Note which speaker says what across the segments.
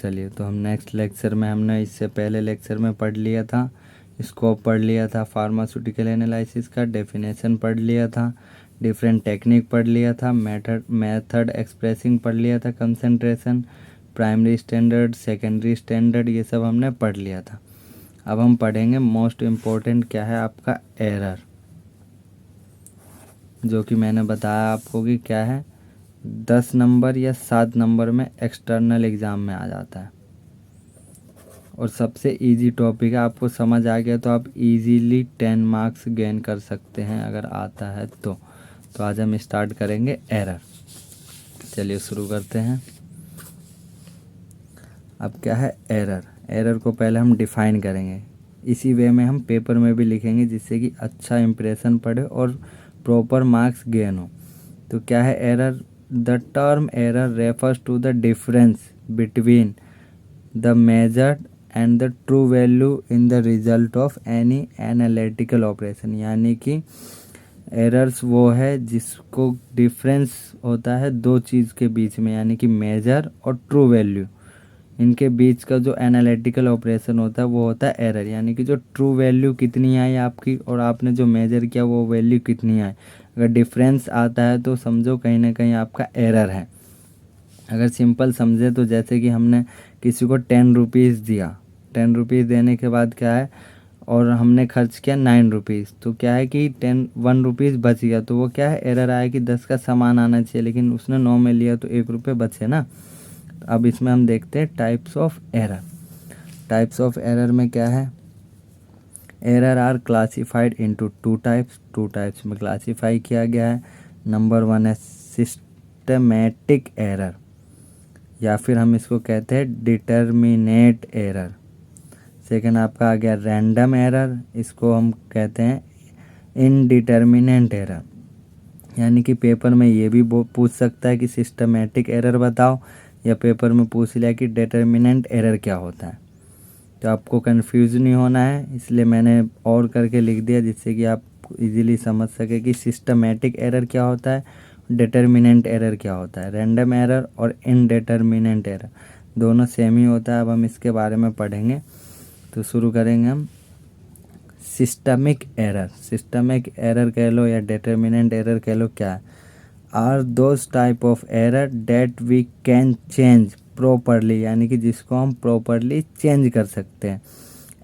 Speaker 1: चलिए, तो हम नेक्स्ट लेक्चर में हमने इससे पहले लेक्चर में पढ़ लिया था, स्कोप पढ़ लिया था, फार्मास्यूटिकल एनालिसिस का डेफिनेशन पढ़ लिया था, डिफरेंट टेक्निक पढ़ लिया था, मेथड एक्सप्रेसिंग पढ़ लिया था, concentration, primary standard, secondary standard, ये सब हमने पढ़ लिया था। अब हम पढ़ेंगे मोस्ट इम्पोर्टेंट क्या है आपका एरर, जो कि मैंने बताया आपको कि क्या है 10 नंबर या 7 नंबर में एक्सटर्नल एग्ज़ाम में आ जाता है और सबसे इजी टॉपिक है। आपको समझ आ गया तो आप इजीली 10 मार्क्स गेन कर सकते हैं अगर आता है तो आज हम स्टार्ट करेंगे एरर। चलिए शुरू करते हैं। अब क्या है एरर को पहले हम डिफ़ाइन करेंगे, इसी वे में हम पेपर में भी लिखेंगे जिससे कि अच्छा इम्प्रेशन पड़े और प्रॉपर मार्क्स गेन हो। तो क्या है error? The term error refers to the difference between the measured and the true value in the result of any analytical operation. यानी कि एरर्स वो है जिसको डिफरेंस होता है दो चीज़ के बीच में, यानी कि मेजर और ट्रू वैल्यू, इनके बीच का जो एनालिटिकल ऑपरेशन होता है वो होता है एरर। यानी कि जो ट्रू वैल्यू कितनी आई आपकी और आपने जो मेजर किया वो वैल्यू कितनी आई, अगर डिफरेंस आता है तो समझो कहीं ना कहीं आपका एरर है। अगर सिंपल समझे तो जैसे कि हमने किसी को 10 रुपीज़ दिया, 10 रुपीज़ देने के बाद क्या है और हमने खर्च किया 9 रुपीज़, तो क्या है कि 1 रुपीज़ बच गया, तो वो क्या है एरर आया कि 10 का सामान आना चाहिए लेकिन उसने 9 में लिया तो 1 रुपये बचे ना। अब इसमें हम देखते हैं types of error. Types of error में क्या है, error are classified into two types में क्लासीफाई किया गया है। नंबर 1 है सिस्टमेटिक एरर, या फिर हम इसको कहते हैं डिटर्मिनेट एरर। सेकंड आपका आ गया रैंडम एरर, इसको हम कहते हैं इनडिटर्मिनेंट एरर। यानी कि पेपर में ये भी पूछ सकता है कि सिस्टमेटिक एरर बताओ, या पेपर में पूछ लिया कि डिटर्मिनेंट एरर क्या होता है। तो आपको कंफ्यूज नहीं होना है, इसलिए मैंने और करके लिख दिया जिससे कि आप इजीली समझ सके कि सिस्टमेटिक एरर क्या होता है, डिटर्मिनेंट एरर क्या होता है। रैंडम एरर और इनडिटर्मिनेंट एरर दोनों सेम ही होता है। अब हम इसके बारे में पढ़ेंगे, तो शुरू करेंगे हम सिस्टमिक एरर। सिस्टमिक एरर कह लो या डिटर्मिनेंट एरर कह लो, क्या है? Are those type of error that we can change properly, यानी कि जिसको हम प्रॉपरली चेंज कर सकते हैं,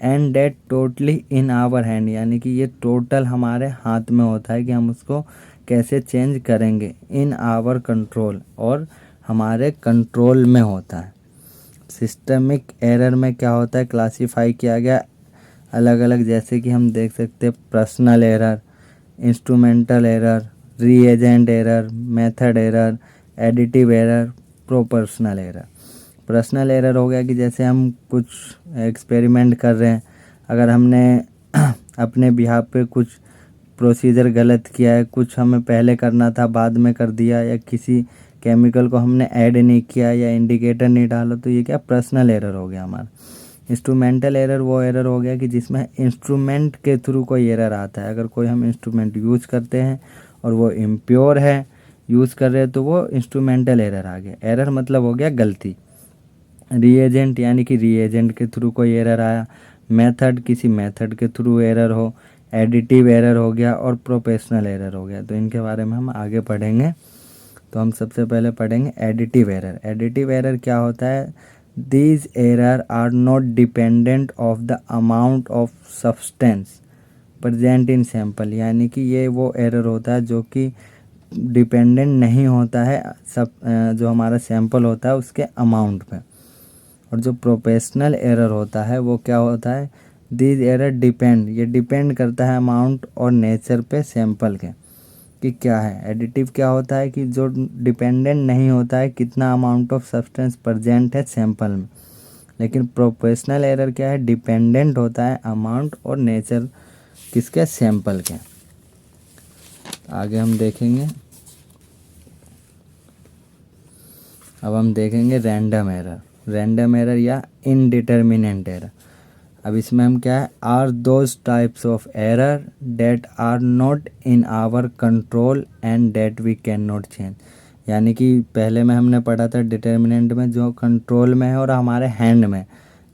Speaker 1: and that totally in our hand, यानी कि ये टोटल हमारे हाथ में होता है कि हम उसको कैसे चेंज करेंगे। इन आवर कंट्रोल, और हमारे कंट्रोल में होता है। सिस्टमिक एरर में क्या होता है, क्लासीफाई किया गया अलग अलग, जैसे कि हम देख सकते हैं personal error, instrumental error, reagent error, method error, additive error, proportional error. Personal error हो गया कि जैसे हम कुछ एक्सपेरिमेंट कर रहे हैं, अगर हमने अपने बिहाफ पे कुछ प्रोसीजर गलत किया है, कुछ हमें पहले करना था बाद में कर दिया, या किसी केमिकल को हमने ऐड नहीं किया या इंडिकेटर नहीं डाला, तो ये क्या पर्सनल एरर हो गया हमारा। इंस्ट्रूमेंटल एरर वो एरर हो गया कि जिसमें इंस्ट्रूमेंट के थ्रू कोई एरर आता है। अगर कोई हम इंस्ट्रूमेंट यूज़ करते हैं और वो इम्प्योर है, यूज़ कर रहे हैं, तो वो इंस्ट्रूमेंटल एरर आ गया। एरर मतलब हो गया गलती। रीएजेंट यानी कि रीएजेंट के थ्रू कोई एरर आया। मेथड किसी मेथड के थ्रू एरर हो। एडिटिव एरर हो गया, और प्रोपोर्शनल एरर हो गया। तो इनके बारे में हम आगे पढ़ेंगे। तो हम सबसे पहले पढ़ेंगे एडिटिव एरर। एडिटिव एरर क्या होता है? These errors are not dependent of the amount of substance present in sample, यानी कि ये वो एरर होता है जो कि डिपेंडेंट नहीं होता है सब जो हमारा सैंपल होता है उसके अमाउंट पे। और जो प्रोपोर्शनल एरर होता है वो क्या होता है? These error डिपेंड, ये डिपेंड करता है अमाउंट और नेचर पे सैंपल के कि क्या है। एडिटिव क्या होता है कि जो डिपेंडेंट नहीं होता है कितना अमाउंट ऑफ सब्सटेंस प्रेजेंट है सैंपल में। लेकिन प्रोपोर्शनल एरर क्या है? डिपेंडेंट होता है अमाउंट और नेचर किसके? सैंपल के। आगे हम देखेंगे। अब हम देखेंगे रैंडम एरर। रैंडम एरर या इनडिटर्मिनेंट एरर। अब इसमें हम क्या है, are those types of error that are not in our control and that we can not change. यानी कि पहले में हमने पढ़ा था डिटर्मिनेंट में जो कंट्रोल में है और हमारे हैंड में,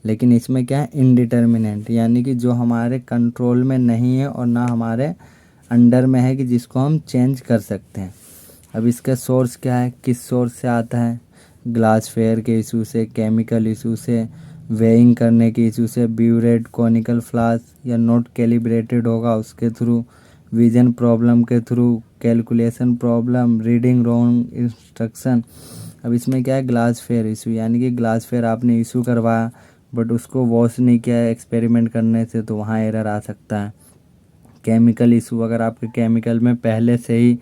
Speaker 1: लेकिन इसमें क्या है इनडिटर्मिनेंट, यानी कि जो हमारे कंट्रोल में नहीं है और ना हमारे अंडर में है कि जिसको हम चेंज कर सकते हैं। अब इसका सोर्स क्या है, किस सोर्स से आता है, ग्लास फेयर के इशू से, केमिकल इशू से, वेइंग करने के इशू से, ब्यूरेट कॉनिकल फ्लास्क या नोट कैलिब्रेटेड होगा उसके थ्रू, विजन प्रॉब्लम के through, calculation problem, reading wrong instruction. अब इसमें क्या है ग्लास फेयर इशू, यानी कि ग्लास फेयर आपने इशू करवाया बट उसको वॉश नहीं किया है एक्सपेरिमेंट करने से, तो वहाँ एरर आ सकता है। केमिकल इशू, अगर आपके केमिकल में पहले से ही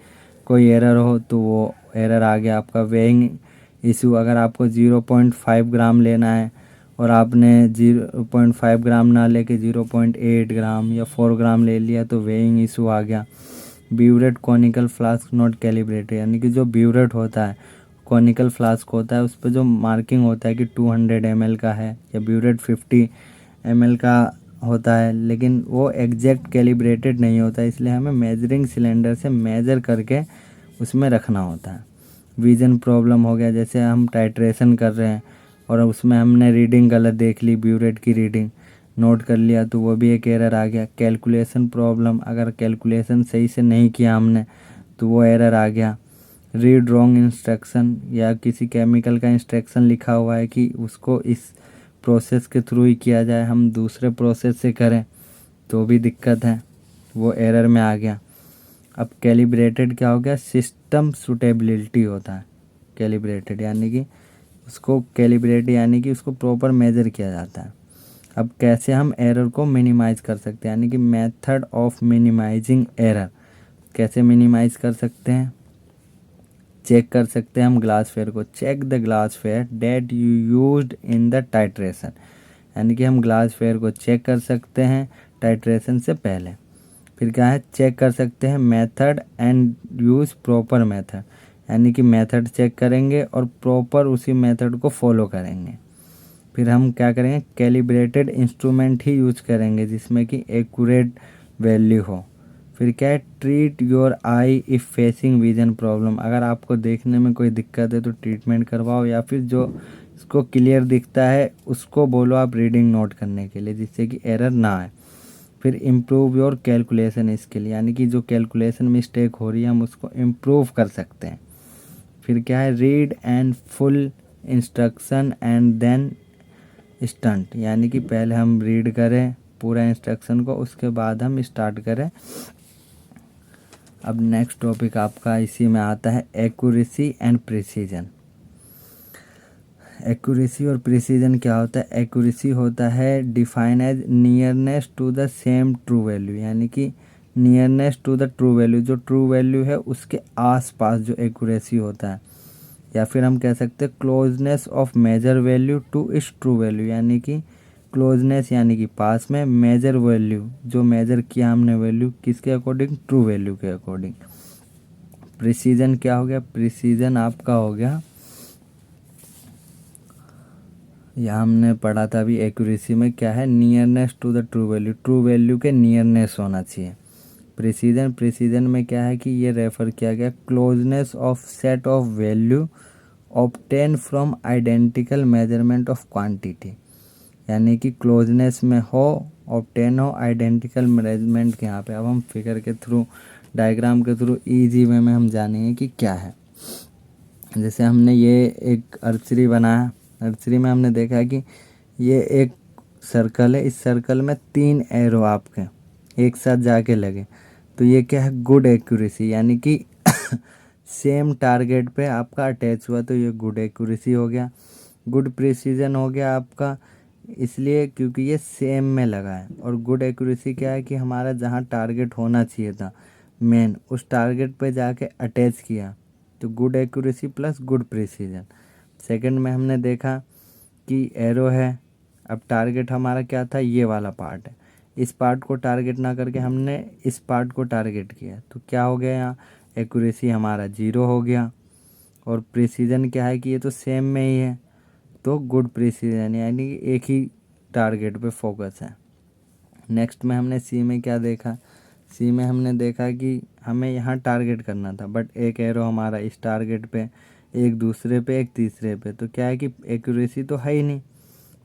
Speaker 1: कोई एरर हो तो वो एरर आ गया आपका। वेइंग इशू, अगर आपको 0.5 ग्राम लेना है और आपने 0.5 ग्राम ना लेके 0.8 ग्राम या 4 ग्राम ले लिया तो वेइंग इशू आ गया। Burette conical flask not calibrated, यानी कि जो ब्यूरेट होता है कॉनिकल फ्लास्क होता है उस पर जो मार्किंग होता है कि 200 ml का है या ब्यूरेट 50 ml का होता है, लेकिन वो एग्जैक्ट कैलिब्रेटेड नहीं होता, इसलिए हमें मेजरिंग सिलेंडर से मेजर करके उसमें रखना होता है। विजन प्रॉब्लम हो गया, जैसे हम टाइट्रेशन कर रहे हैं और उसमें हमने रीडिंग गलत देख ली, ब्यूरेट की रीडिंग नोट कर लिया तो वो भी एक एरर आ गया। कैलकुलेशन प्रॉब्लम, अगर कैलकुलेशन सही से नहीं किया हमने तो वो एरर आ गया। रीड रॉन्ग इंस्ट्रक्शन, या किसी केमिकल का इंस्ट्रक्शन लिखा हुआ है कि उसको इस प्रोसेस के थ्रू ही किया जाए, हम दूसरे प्रोसेस से करें तो भी दिक्कत है, वो एरर में आ गया। अब कैलिब्रेटेड क्या हो गया, सिस्टम सूटेबिलिटी होता है कैलिब्रेटेड, यानी कि उसको कैलिब्रेट यानी कि उसको प्रॉपर मेजर किया जाता है। अब कैसे हम एरर को मिनिमाइज कर सकते हैं, यानी कि मेथड ऑफ मिनिमाइजिंग एरर, कैसे मिनिमाइज कर सकते हैं, चेक कर सकते हैं हम ग्लास फेयर को। Check the glassware that you used in the titration, यानी कि हम ग्लास फेयर को चेक कर सकते हैं टाइट्रेशन से पहले। फिर क्या है, चेक कर सकते हैं method and use proper method, यानी कि मेथड चेक करेंगे और प्रॉपर उसी मेथड को फॉलो करेंगे। फिर हम क्या करेंगे, कैलिब्रेटेड इंस्ट्रूमेंट ही यूज करेंगे जिसमें कि एक्यूरेट वैल्यू हो। फिर क्या है, treat your I if facing vision problem, अगर आपको देखने में कोई दिक्कत है तो ट्रीटमेंट करवाओ, या फिर जो इसको क्लियर दिखता है उसको बोलो आप रीडिंग नोट करने के लिए जिससे कि एरर ना आए। फिर इम्प्रूव योर कैलकुलेशन स्किल, यानी कि जो कैलकुलेशन मिस्टेक हो रही है हम उसको इम्प्रूव कर सकते हैं। फिर क्या है, read and full instruction and then start, यानी कि पहले हम रीड करें पूरा इंस्ट्रक्शन को उसके बाद हम स्टार्ट करें। अब नेक्स्ट टॉपिक आपका इसी में आता है एक्यूरेसी एंड प्रिसीजन। एक्यूरेसी और प्रिसीजन क्या होता है, एक्यूरेसी होता है define as nearness to the same true value, यानी कि nearness to the true value, जो ट्रू वैल्यू है उसके आसपास जो एक्यूरेसी होता है। या फिर हम कह सकते हैं closeness of measure value to इस ट्रू वैल्यू, यानी कि क्लोजनेस यानी कि पास में, मेजर वैल्यू जो मेजर किया हमने वैल्यू किसके अकॉर्डिंग, ट्रू वैल्यू के अकॉर्डिंग। प्रिसीजन क्या हो गया, प्रिसीजन आपका हो गया, यहाँ हमने पढ़ा था अभी एक्यूरेसी में क्या है, nearness to the true value, true value के नियरनेस होना चाहिए। प्रिसीजन, प्रिसीजन में क्या है कि ये रेफर किया गया closeness of set of value obtain from identical measurement of quantity, यानी कि क्लोजनेस में हो, ऑब्टेन हो आइडेंटिकल मेजरमेंट के। यहाँ पे अब हम फिगर के थ्रू, डायग्राम के थ्रू इजी वे में हम जानेंगे कि क्या है। जैसे हमने ये एक आर्चरी बनाया, आर्चरी में हमने देखा कि ये एक सर्कल है, इस सर्कल में 3 एरो आपके एक साथ जाके लगे, तो ये क्या है, गुड एक्यूरेसी, यानी कि सेम टारगेट पे आपका अटैच हुआ तो ये गुड एक्यूरेसी हो गया। गुड प्रिसीजन हो गया आपका इसलिए क्योंकि ये सेम में लगा है। और गुड एक्यूरेसी क्या है कि हमारा जहाँ टारगेट होना चाहिए था मेन, उस टारगेट पे जाके अटैच किया, तो good accuracy plus good precision. Second में हमने देखा कि एरो है, अब टारगेट हमारा क्या था, ये वाला पार्ट है, इस पार्ट को टारगेट ना करके हमने इस पार्ट को टारगेट किया, तो क्या हो गया, यहाँ एक्यूरेसी हमारा 0 हो गया। और प्रिसीजन क्या है कि ये तो सेम में ही है, तो गुड प्रिसीजन, यानी कि एक ही टारगेट पे फोकस है। नेक्स्ट में हमने सी में क्या देखा, सी में हमने देखा कि हमें यहाँ टारगेट करना था, बट एक एरो हमारा इस टारगेट पे, एक दूसरे पे, एक तीसरे पे, तो क्या है कि एक्यूरेसी तो है ही नहीं,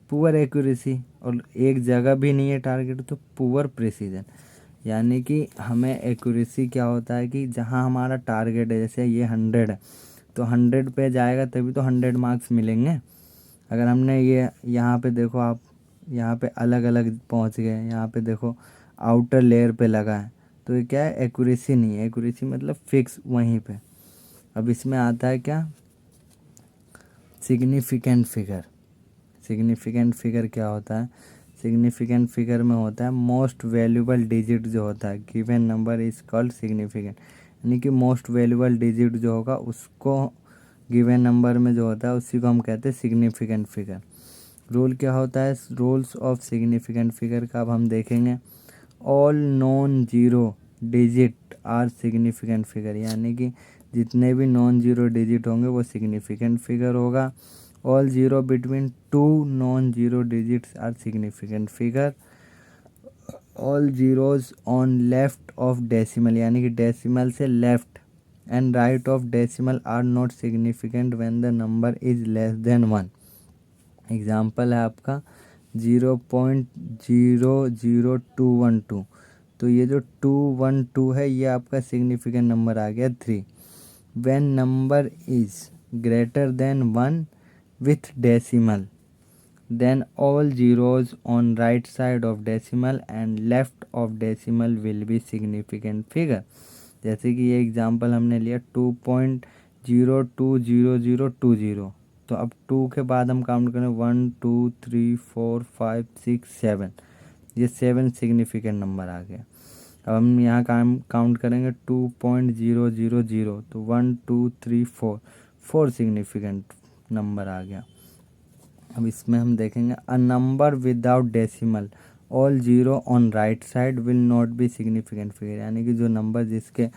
Speaker 1: पुअर एक्यूरेसी, और एक जगह भी नहीं है टारगेट, तो पुअर प्रिसीजन। यानी कि हमें एक्यूरेसी क्या होता है कि जहाँ हमारा टारगेट है, जैसे ये 100 है तो 100 पे जाएगा तभी तो 100 मार्क्स मिलेंगे। अगर हमने ये यहाँ पे देखो आप, यहाँ पे अलग अलग पहुँच गए, यहाँ पे देखो आउटर लेयर पे लगा है, तो ये क्या है, एक्यूरेसी नहीं है। एक्यूरेसी मतलब फिक्स वहीं पे। अब इसमें आता है क्या, सिग्निफिकेंट फिगर। सिग्निफिकेंट फिगर क्या होता है, सिग्निफिकेंट फिगर में होता है मोस्ट वैल्यूबल डिजिट जो होता है, given number is called significant. यानी कि मोस्ट वैल्यूबल डिजिट जो होगा उसको गिवन नंबर में जो होता है उसी को हम कहते हैं सिग्निफिकेंट फिगर। रूल क्या होता है, रूल्स ऑफ सिग्निफिकेंट फिगर का अब हम देखेंगे। All non zero digit are significant figure, यानी कि जितने भी नॉन जीरो डिजिट होंगे वो सिग्निफिकेंट फिगर होगा। All zero between two non zero digits are significant figure. All zeros on left of decimal, यानी कि डेसिमल से left and right of decimal are not significant when the number is less than 1। Example है आपका 0.00212, तो ये जो 212 है ये आपका सिग्निफिकेंट नंबर आ गया 3। When number is greater than 1 with decimal then all zeros on right side of decimal and left of decimal will be significant figure। जैसे कि ये एग्जांपल हमने लिया 2.020020, तो अब 2 के बाद हम काउंट करें 1 2 3 4 5 6 7, ये 7 सिग्निफिकेंट नंबर आ गया। अब हम यहाँ काउंट करेंगे 2.000, तो 1 2 3 4, 4 सिग्निफिकेंट नंबर आ गया। अब इसमें हम देखेंगे a number without decimal all zero on right side will not be significant figure, यानी कि जो नंबर जिसके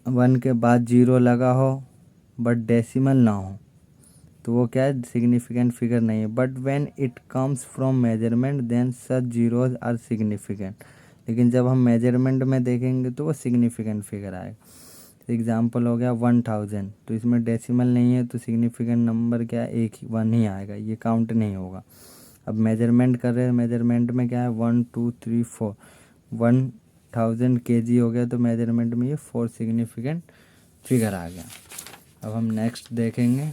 Speaker 1: 1 के बाद जीरो लगा हो बट डेसिमल ना हो तो वो क्या है, सिग्निफिकेंट फिगर नहीं है। But when it comes from measurement then such zeros are significant, लेकिन जब हम मेजरमेंट में देखेंगे तो वो सिग्निफिकेंट फिगर आएगा। एग्जाम्पल हो गया 1000, तो इसमें डेसिमल नहीं है तो सिग्निफिकेंट नंबर क्या है, एक ही 1 ही आएगा, ये काउंट नहीं होगा। अब मेजरमेंट कर रहे हैं, मेजरमेंट में क्या है 1 2 3 4, 1000 kg हो गया तो मेजरमेंट में ये 4 सिग्निफिकेंट फिगर आ गया। अब हम नेक्स्ट देखेंगे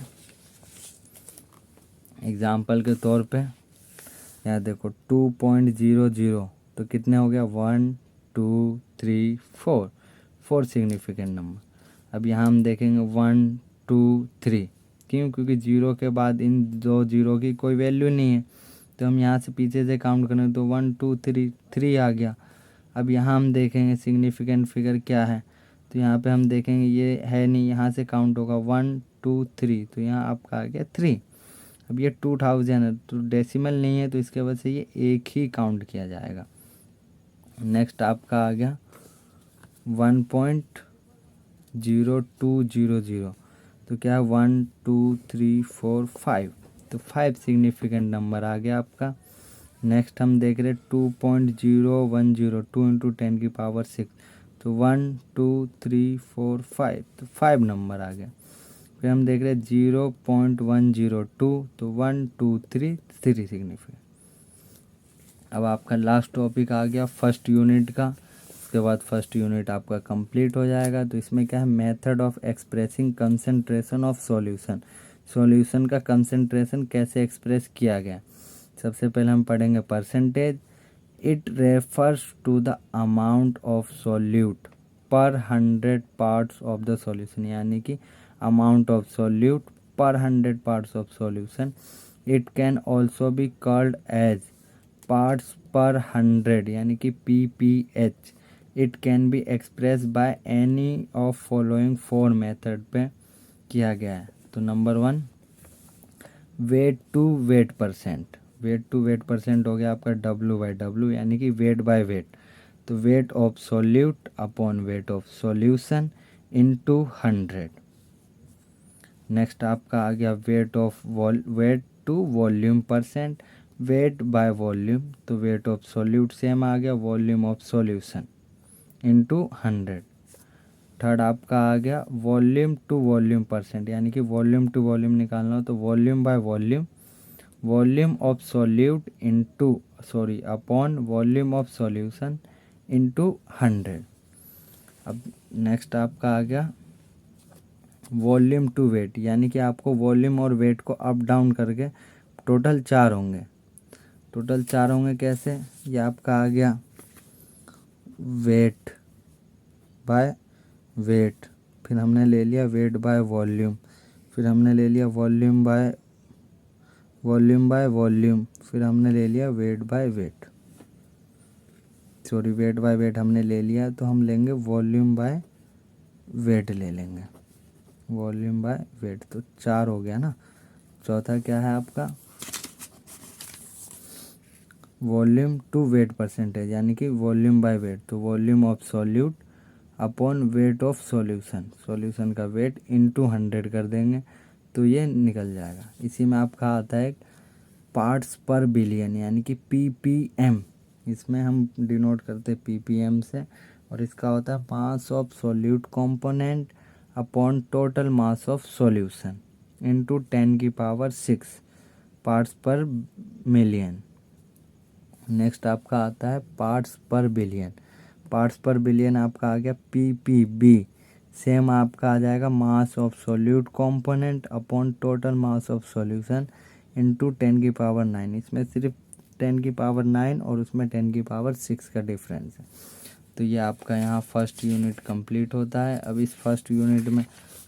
Speaker 1: एग्जाम्पल के तौर पे। यहाँ देखो 2.00, तो कितने हो गया 1 2 3 4, 4 सिग्निफिकेंट नंबर। अब यहाँ हम देखेंगे 1 2 3, क्यों, क्योंकि जीरो के बाद इन दो जीरो की कोई वैल्यू नहीं है, तो हम यहाँ से पीछे से काउंट करें तो 1 2 3 3 आ गया। अब यहाँ हम देखेंगे सिग्निफिकेंट फिगर क्या है, तो यहाँ पे हम देखेंगे ये है नहीं, यहाँ से काउंट होगा 1 2 3, तो यहाँ आपका आ गया 3। अब ये 2000 है तो डेसिमल नहीं है तो इसके वजह से ये एक ही काउंट किया जाएगा। नेक्स्ट आपका आ गया 1.0200, तो क्या है 1 2 3 4 5, तो 5 सिग्निफिकेंट नंबर आ गया आपका। नेक्स्ट हम देख रहे 2.010, 2 इंटू 10 की पावर 6, तो 1 2 3 4 5, तो 5 नंबर आ गया। फिर हम देख रहे 0.102, तो 1 2 3 3 सिग्निफिकेंट। अब आपका लास्ट टॉपिक आ गया फर्स्ट यूनिट का, उसके बाद फर्स्ट यूनिट आपका कंप्लीट हो जाएगा। तो इसमें क्या है, method of expressing concentration of solution, solution का कंसंट्रेशन कैसे एक्सप्रेस किया गया। सबसे पहले हम पढ़ेंगे percentage. It refers to the amount of solute per 100 parts of the solution, यानी कि amount of solute per 100 parts of solution. It can also be called as parts per 100, यानी कि PPH। It can be express by any of following 4 method पे किया गया है। तो number 1 weight to weight percent, weight to weight percent हो गया आपका W/W, यानी कि वेट बाय वेट, तो weight of solute upon weight of solution into 100। Next आपका आ गया weight to volume percent, weight by volume, तो वेट ऑफ सॉल्यूट सेम आ गया, volume of solution into 100। Third आपका आ गया वॉल्यूम टू वॉल्यूम परसेंट, यानी कि वॉल्यूम टू वॉल्यूम निकालना हो तो volume by volume, volume of solute into upon volume of solution into 100। अब नेक्स्ट आपका आ गया वॉल्यूम टू वेट, यानी कि आपको वॉल्यूम और वेट को अप डाउन करके टोटल 4 होंगे। टोटल 4 होंगे कैसे, ये आपका आ गया वेट बाय वेट, फिर हमने ले लिया वेट बाय वॉल्यूम, फिर हमने ले लिया वॉल्यूम बाय वॉल्यूम, फिर हमने ले लिया wait by wait. Wait by wait हमने ले लिया, तो हम लेंगे वॉल्यूम बाय वेट ले लेंगे, वॉल्यूम बाय वेट। तो 4 हो गया ना। चौथा क्या है आपका वॉल्यूम टू वेट परसेंटेज, यानी कि वॉल्यूम बाय वेट, तो volume of solute upon weight of solution, solution का वेट इंटू 100 कर देंगे तो ये निकल जाएगा। इसी में आपका आता है पार्ट्स पर बिलियन, यानी कि ppm, इसमें हम डिनोट करते हैं ppm से, और इसका होता है mass of solute component upon total mass of solution into 10⁶ parts पर मिलियन। नेक्स्ट आपका आता है पार्ट्स पर बिलियन, पार्ट्स पर बिलियन आपका आ गया ppb, सेम आपका आ जाएगा mass of solute component upon total mass of solution into 10⁹। इसमें सिर्फ 10⁹ और उसमें 10⁶ का डिफरेंस है। तो ये आपका यहाँ फर्स्ट यूनिट कंप्लीट होता है। अब इस फर्स्ट यूनिट में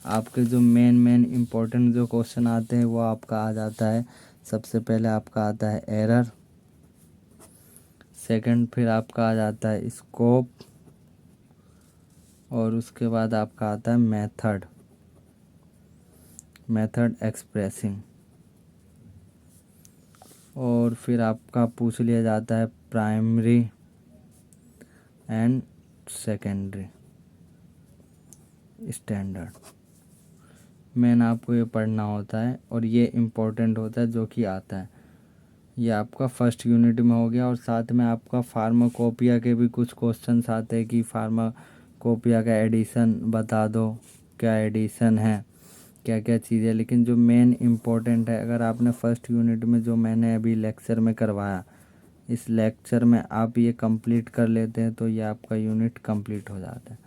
Speaker 1: आपके जो मेन इम्पोर्टेंट जो क्वेश्चन आते हैं वो आपका आ जाता है। सबसे पहले आपका आता है एरर, सेकंड फिर आपका आ जाता है स्कोप, और उसके बाद आपका आता है मेथड एक्सप्रेसिंग, और फिर आपका पूछ लिया जाता है primary and secondary standard. Main आपको ये पढ़ना होता है और ये इम्पोर्टेंट होता है जो कि आता है। ये आपका फर्स्ट यूनिट में हो गया, और साथ में आपका फार्माकोपिया के भी कुछ क्वेश्चंस आते हैं कि फार्माकोपिया का एडिशन बता दो, क्या एडिशन है, क्या क्या चीज़ें। लेकिन जो मेन इम्पोर्टेंट है, अगर आपने फर्स्ट यूनिट में जो मैंने अभी लेक्चर में करवाया, इस लेक्चर में आप ये कंप्लीट कर लेते हैं तो ये आपका यूनिट कंप्लीट हो जाता है।